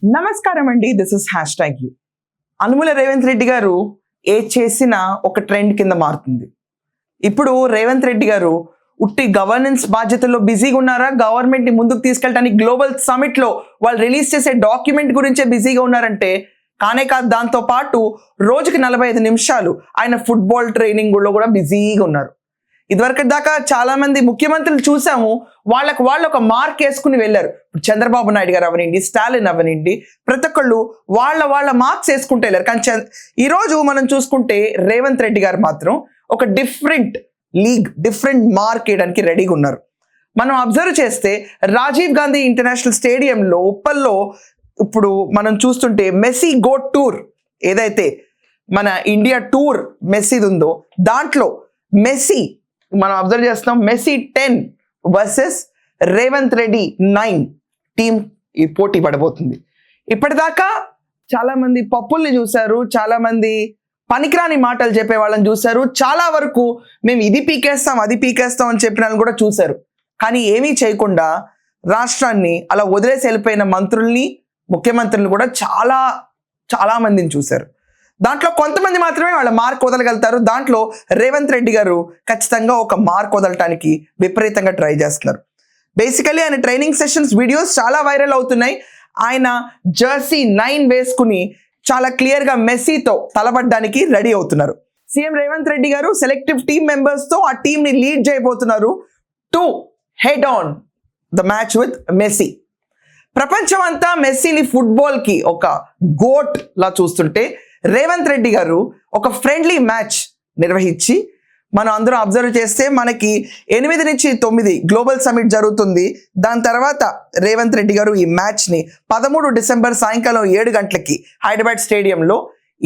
నమస్కారం అండి, this is #you. Anumula Revanth Reddy గారు ఏ చేసినా ఒక ట్రెండ్ కింద మారుతుంది. ఇప్పుడు రేవంత్ రెడ్డి గారు ఉట్టి గవర్నెన్స్ బాధ్యతల్లో బిజీగా ఉన్నారా, గవర్నమెంట్ ని ముందుకు తీసుకెళ్ళడానికి గ్లోబల్ సమిట్ లో వాళ్ళు రిలీజ్ చేసే డాక్యుమెంట్ గురించే బిజీగా ఉన్నారంటే కానే కాదు. దాంతో పాటు రోజుకి 45 నిమిషాలు ఆయన ఫుట్బాల్ ట్రైనింగ్ లో కూడా బిజీగా ఉన్నారు. ఇదివరకు దాకా చాలా మంది ముఖ్యమంత్రులు చూసాము, వాళ్ళు ఒక మార్క్ వేసుకుని వెళ్ళారు. చంద్రబాబు నాయుడు గారు అవనండి, స్టాలిన్ అవనండి, ప్రతి ఒక్కళ్ళు వాళ్ళ మార్క్స్ వేసుకుంటూ వెళ్ళారు. కానీ ఈరోజు మనం చూసుకుంటే రేవంత్ రెడ్డి గారు మాత్రం ఒక డిఫరెంట్ మార్క్ వేయడానికి రెడీగా ఉన్నారు. మనం అబ్జర్వ్ చేస్తే రాజీవ్ గాంధీ ఇంటర్నేషనల్ స్టేడియంలో ఉప్పల్లో ఇప్పుడు మనం చూస్తుంటే మెస్సీ గోట్ టూర్ ఏదైతే మన ఇండియా టూర్ మెస్సీది ఉందో దాంట్లో మెస్సీ మనం అబ్జర్వ్ చేస్తాం, Messi 10 versus Revanth Reddy 9 team ఈ పోటీ పడబోతుంది. ఇప్పటిదాకా చాలా మంది పప్పుల్ని చూశారు, చాలా మంది పనికిరాని మాటలు చెప్పే వాళ్ళని చూశారు, చాలా వరకు మేము ఇది పీకేస్తాం అది పీకేస్తాం అని చెప్పిన వాళ్ళని కూడా చూశారు. కానీ ఏమీ చేయకుండా రాష్ట్రాన్ని అలా వదిలేసి వెళ్ళిపోయిన మంత్రుల్ని, ముఖ్యమంత్రులను కూడా చాలా మందిని చూశారు. దాంట్లో కొంతమంది మాత్రమే వాళ్ళ మార్క్ వదలగలుగుతారు. దాంట్లో రేవంత్ రెడ్డి గారు ఖచ్చితంగా ఒక మార్క్ వదలటానికి విపరీతంగా ట్రై చేస్తున్నారు. బేసికలీ ఆయన ట్రైనింగ్ సెషన్స్ వీడియోస్ చాలా వైరల్ అవుతున్నాయి. ఆయన జెర్సీ 9 వేసుకుని చాలా క్లియర్గా మెస్సీతో తలబడ్డానికి రెడీ అవుతున్నారు. CM Revanth Reddy garu selective team మెంబర్స్తో ఆ టీంని లీడ్ చేయబోతున్నారు to head on the match with Messi. ప్రపంచం అంతా మెస్సీని ఫుట్బాల్కి ఒక గోట్ లా చూస్తుంటే రేవంత్ రెడ్డి గారు ఒక ఫ్రెండ్లీ మ్యాచ్ నిర్వహించి, మనం అందరూ అబ్జర్వ్ చేస్తే మనకి 8 నుంచి 9 గ్లోబల్ సమిట్ జరుగుతుంది. దాని తర్వాత రేవంత్ రెడ్డి గారు ఈ మ్యాచ్ని 13 డిసెంబర్ సాయంకాలం 7 గంటలకి హైదరాబాద్ స్టేడియంలో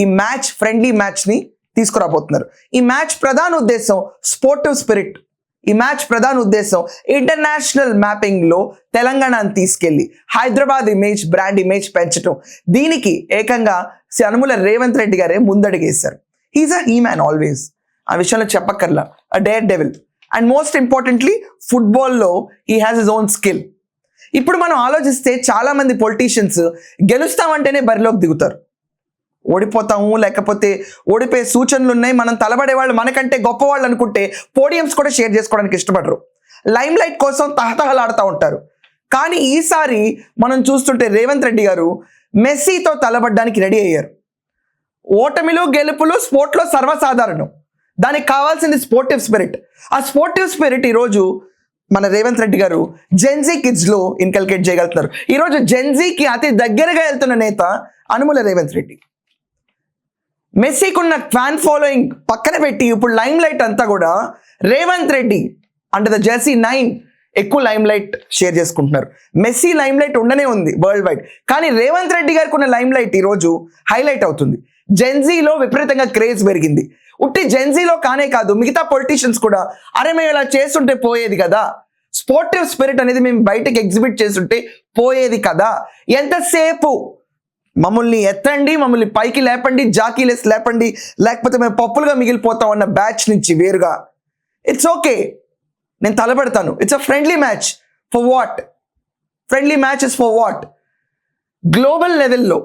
ఈ ఫ్రెండ్లీ మ్యాచ్ని తీసుకురాబోతున్నారు. ఈ మ్యాచ్ ప్రధాన ఉద్దేశం స్పోర్టివ్ స్పిరిట్. ఈ మ్యాచ్ ప్రధాన ఉద్దేశం ఇంటర్నేషనల్ మ్యాపింగ్లో తెలంగాణను తీసుకెళ్ళి హైదరాబాద్ బ్రాండ్ ఇమేజ్ పెంచడం. దీనికి ఏకంగా అనుముల రేవంత్ రెడ్డి గారే ముందడుగేశారు. హీఈస్ హీ మ్యాన్ ఆల్వేస్, ఆ విషయంలో చెప్పక్కర్లా, a daredevil. And most importantly ఫుట్బాల్లో he has his own skill. ఇప్పుడు మనం ఆలోచిస్తే చాలా మంది పొలిటీషియన్స్ గెలుస్తామంటేనే బరిలోకి దిగుతారు. ఓడిపోతాము, లేకపోతే ఓడిపోయే సూచనలు ఉన్నాయి, మనం తలబడే వాళ్ళు మనకంటే గొప్పవాళ్ళు అనుకుంటే పోడియంస్ కూడా షేర్ చేసుకోవడానికి ఇష్టపడరు. లైమ్ లైట్ కోసం తహతహలాడుతూ ఉంటారు. కానీ ఈసారి మనం చూస్తుంటే రేవంత్ రెడ్డి గారు మెస్సీతో తలబడ్డానికి రెడీ అయ్యారు. ఓటమిలు గెలుపులు స్పోర్ట్లో సర్వసాధారణం. దానికి కావాల్సింది స్పోర్టివ్ స్పిరిట్. ఆ స్పోర్టివ్ స్పిరిట్ ఈరోజు మన రేవంత్ రెడ్డి గారు జెన్జీ కిడ్స్లో ఇన్కల్కేట్ చేయగలుగుతున్నారు. ఈరోజు జెన్జీకి అతి దగ్గరగా వెళ్తున్న నేత అనుముల రేవంత్ రెడ్డి. మెస్సీకున్న ఫ్యాన్ ఫాలోయింగ్ పక్కన పెట్టి ఇప్పుడు లైమ్ లైట్ అంతా కూడా Revanth Reddy under the Jersey 9 ఎక్కువ లైమ్ లైట్ షేర్ చేసుకుంటున్నారు. మెస్సీ లైమ్ లైట్ ఉండనే ఉంది వరల్డ్ వైడ్, కానీ రేవంత్ రెడ్డి గారికి ఉన్న లైమ్ లైట్ ఈరోజు హైలైట్ అవుతుంది. జెన్జీలో విపరీతంగా క్రేజ్ పెరిగింది. ఉట్టి జెన్జీలో కానే కాదు, మిగతా పొలిటీషియన్స్ కూడా అరే మేము ఇలా చేస్తుంటే పోయేది కదా, స్పోర్టివ్ స్పిరిట్ అనేది మేము బయటకు ఎగ్జిబిట్ చేస్తుంటే పోయేది కదా, ఎంతసేపు మమ్మల్ని ఎత్తండి, మమ్మల్ని పైకి లేపండి, జాకీలెస్ లేపండి, లేకపోతే మేము పప్పులుగా మిగిలిపోతాం అన్న బ్యాచ్ నుంచి వేరుగా ఇట్స్ ఓకే, నేను తలబెడతాను, it's a friendly match. For what? Friendly matches for what? Global లెవెల్లో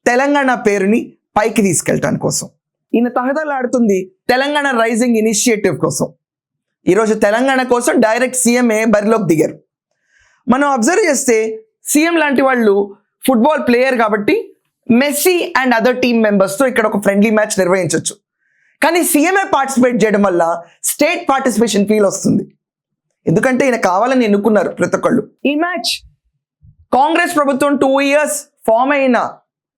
తెలంగాణ పేరుని పైకి తీసుకెళ్ళటానికి కోసం ఈయన తహతలాడుతుంది తెలంగాణ రైజింగ్ ఇనిషియేటివ్ కోసం. ఈరోజు తెలంగాణ కోసం డైరెక్ట్ సీఎంఏ బరిలోకి దిగారు. మనం అబ్జర్వ్ చేస్తే సీఎం లాంటి వాళ్ళు ఫుట్బాల్ ప్లేయర్ కాబట్టి మెస్సీ అండ్ అదర్ టీమ్ మెంబర్స్తో ఇక్కడ ఒక ఫ్రెండ్లీ మ్యాచ్ నిర్వహించవచ్చు. కానీ సీఎంఏ పార్టిసిపేట్ చేయడం వల్ల స్టేట్ పార్టిసిపేషన్ ఫీల్ వస్తుంది. ఎందుకంటే ఈయన కావాలని ఎన్నుకున్నారు ప్రతి ఒక్కళ్ళు. ఈ మ్యాచ్ కాంగ్రెస్ ప్రభుత్వం 2 years ఫామ్ అయిన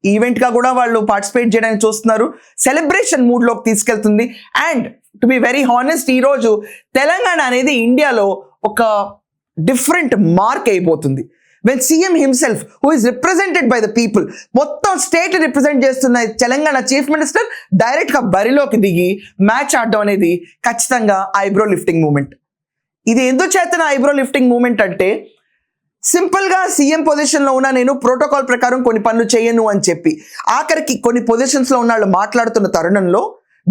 ఈవెంట్గా కూడా వాళ్ళు పార్టిసిపేట్ చేయడానికి చూస్తున్నారు. సెలబ్రేషన్ మూడ్లోకి తీసుకెళ్తుంది. And to be very honest, ఈరోజు తెలంగాణ అనేది ఇండియాలో ఒక డిఫరెంట్ మార్క్ అయిపోతుంది. when CM himself, who is represented by the people, మొత్తం స్టేట్ రిప్రజెంట్ చేస్తున్న తెలంగాణ చీఫ్ మినిస్టర్ డైరెక్ట్గా బరిలోకి దిగి మ్యాచ్ ఆడడం అనేది ఖచ్చితంగా ఐబ్రో లిఫ్టింగ్ మూమెంట్. ఇది ఎందుకు చేతన ఐబ్రో లిఫ్టింగ్ మూమెంట్ అంటే, సింపుల్గా సీఎం పొజిషన్లో ఉన్న నేను ప్రోటోకాల్ ప్రకారం కొన్ని పనులు చేయను అని చెప్పి ఆఖరికి కొన్ని పొజిషన్స్లో ఉన్న వాళ్ళు మాట్లాడుతున్న తరుణంలో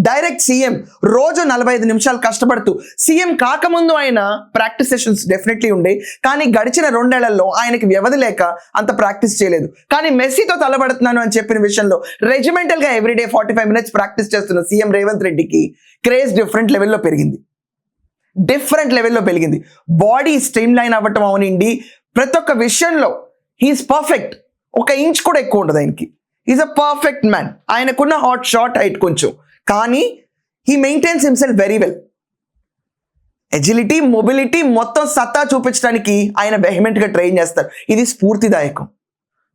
డైరెక్ట్ సీఎం రోజు 45 నిమిషాలు కష్టపడుతూ సీఎం కాకముందు ఆయన ప్రాక్టీస్ సెషన్స్ డెఫినెట్లీ ఉండే, కానీ గడిచిన 2 ఏళ్లలో ఆయనకి వ్యవధి లేక అంత ప్రాక్టీస్ చేయలేదు. కానీ మెస్సీతో తలబడుతున్నాను అని చెప్పిన విషయంలో రెజిమెంటల్ గా ఎవ్రీడే 45 మినిట్స్ ప్రాక్టీస్ చేస్తున్న సీఎం రేవంత్ రెడ్డికి క్రేజ్ డిఫరెంట్ లెవెల్లో పెరిగింది. బాడీ స్ట్రీమ్ లైన్ అవ్వటం అవనండి, ప్రతి ఒక్క విషయంలో హీఈస్ పర్ఫెక్ట్. ఒక ఇంచ్ కూడా ఎక్కువ ఉండదు ఆయనకి. Is a perfect man. ఆయనకున్న షార్ట్ హైట్ కొంచెం, కానీ he maintains himself very well. Agility, mobility మొత్తం సత్తా చూపించడానికి ఆయన వెహిమెంట్గా ట్రైన్ చేస్తారు. ఇది స్ఫూర్తిదాయకం,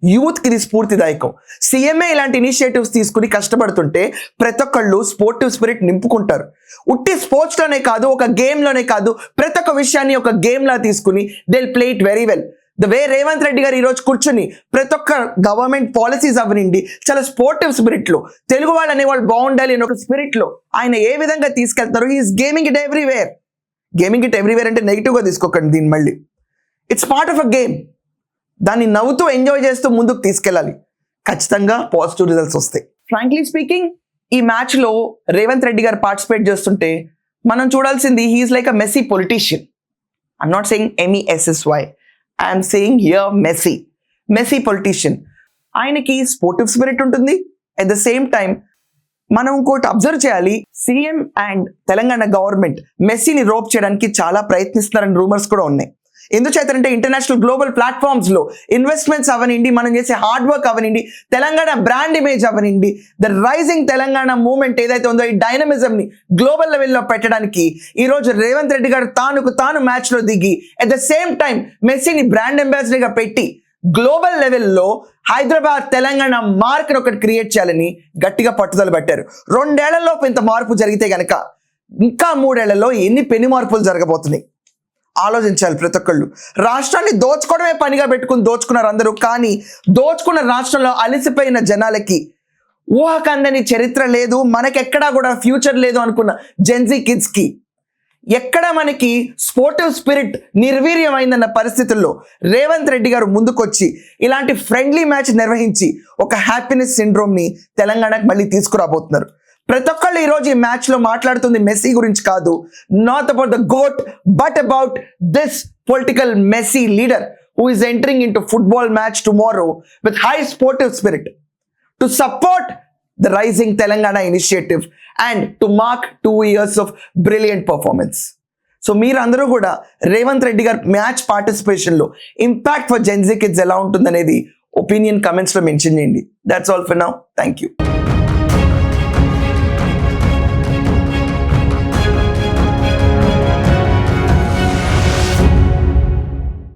యూత్కి ఇది స్ఫూర్తిదాయకం. సీఎంఏ ఇలాంటి ఇనిషియేటివ్స్ తీసుకుని కష్టపడుతుంటే ప్రతి ఒక్కళ్ళు స్పోర్టివ్ స్పిరిట్ నింపుకుంటారు. ఉట్టి స్పోర్ట్స్లోనే కాదు, ఒక గేమ్లోనే కాదు, ప్రతి ఒక్క విషయాన్ని ఒక గేమ్లా తీసుకుని they will play it very well. The way Revanth Reddy గారు ఈరోజు కూర్చుని ప్రతి ఒక్క గవర్నమెంట్ పాలసీస్ అవనండి చాలా స్పోర్టివ్ స్పిరిట్లో, తెలుగు వాళ్ళు అనేవాళ్ళు బాగుండాలి అని ఒక స్పిరిట్లో ఆయన ఏ విధంగా తీసుకెళ్తారు. హీఈస్ గేమింగ్ ఇట్ ఎవ్రీవేర్ అంటే నెగిటివ్గా తీసుకోకండి దీన్ని. మళ్ళీ it's part of a game. దాన్ని నవ్వుతూ ఎంజాయ్ చేస్తూ ముందుకు తీసుకెళ్ళాలి. ఖచ్చితంగా పాజిటివ్ రిజల్ట్స్ వస్తాయి. ఫ్రాంక్లీ స్పీకింగ్, ఈ మ్యాచ్లో రేవంత్ రెడ్డి గారు పార్టిసిపేట్ చేస్తుంటే మనం చూడాల్సింది he is like a Messi politician. I'm not saying MESSY, I'm saying here Messi politician. ఆయనకి స్పోర్టివ్ స్పిరిట్ ఉంటుంది. అట్ ద సేమ్ టైం మనం ఇంకోటి అబ్జర్వ్ చేయాలి, సీఎం అండ్ తెలంగాణ గవర్నమెంట్ మెస్సీని రోప్ చేయడానికి చాలా ప్రయత్నిస్తున్నారని రూమర్స్ కూడా ఉన్నాయి. ఎందుచేతంటే ఇంటర్నేషనల్ గ్లోబల్ ప్లాట్ఫామ్స్లో ఇన్వెస్ట్మెంట్స్ అవనండి, మనం చేసే హార్డ్ వర్క్ అవనండి, తెలంగాణ బ్రాండ్ ఇమేజ్ అవనండి, ద రైజింగ్ తెలంగాణ మూవ్మెంట్ ఏదైతే ఉందో ఈ డైనమిజంని గ్లోబల్ లెవెల్లో పెట్టడానికి ఈరోజు రేవంత్ రెడ్డి గారు తాను మ్యాచ్లో దిగి అట్ ద సేమ్ టైం మెస్సీని బ్రాండ్ అంబాసిడర్గా పెట్టి గ్లోబల్ లెవెల్లో హైదరాబాద్ తెలంగాణ మార్క్ని ఒకటి క్రియేట్ చేయాలని గట్టిగా పట్టుదల పెట్టారు. 2 ఏళ్లలోపు ఇంత మార్పు జరిగితే గనక ఇంకా 3 ఏళ్లలో ఎన్ని పెను మార్పులు జరగబోతున్నాయి ఆలోచించాలి ప్రతి ఒక్కళ్ళు. రాష్ట్రాన్ని దోచుకోవడమే పనిగా పెట్టుకుని దోచుకున్నారు అందరూ, కానీ దోచుకున్న రాష్ట్రంలో అలసిపోయిన జనాలకి ఊహకందని చరిత్ర లేదు, మనకెక్కడా కూడా ఫ్యూచర్ లేదు అనుకున్న జెన్జీ కిడ్స్కి ఎక్కడ మనకి స్పోర్టివ్ స్పిరిట్ నిర్వీర్యమైందన్న పరిస్థితుల్లో రేవంత్ రెడ్డి గారు ముందుకొచ్చి ఇలాంటి ఫ్రెండ్లీ మ్యాచ్ నిర్వహించి ఒక హ్యాపీనెస్ సిండ్రోమ్ని తెలంగాణకు మళ్ళీ తీసుకురాబోతున్నారు. ప్రతి ఒక్కళ్ళు ఈరోజు ఈ మ్యాచ్లో మాట్లాడుతుంది మెస్సీ గురించి కాదు, not about the goat but about this political Messi leader who is entering into football match tomorrow with high sportive spirit to support the rising Telangana initiative and to mark 2 years of brilliant performance. So మీరందరూ కూడా రేవంత్ రెడ్డి గారి match పార్టిసిపేషన్లో impact for gen Z kids ఎలా ఉంటుందనేది opinion కమెంట్స్లో mention చేయండి. That's all for now. Thank you.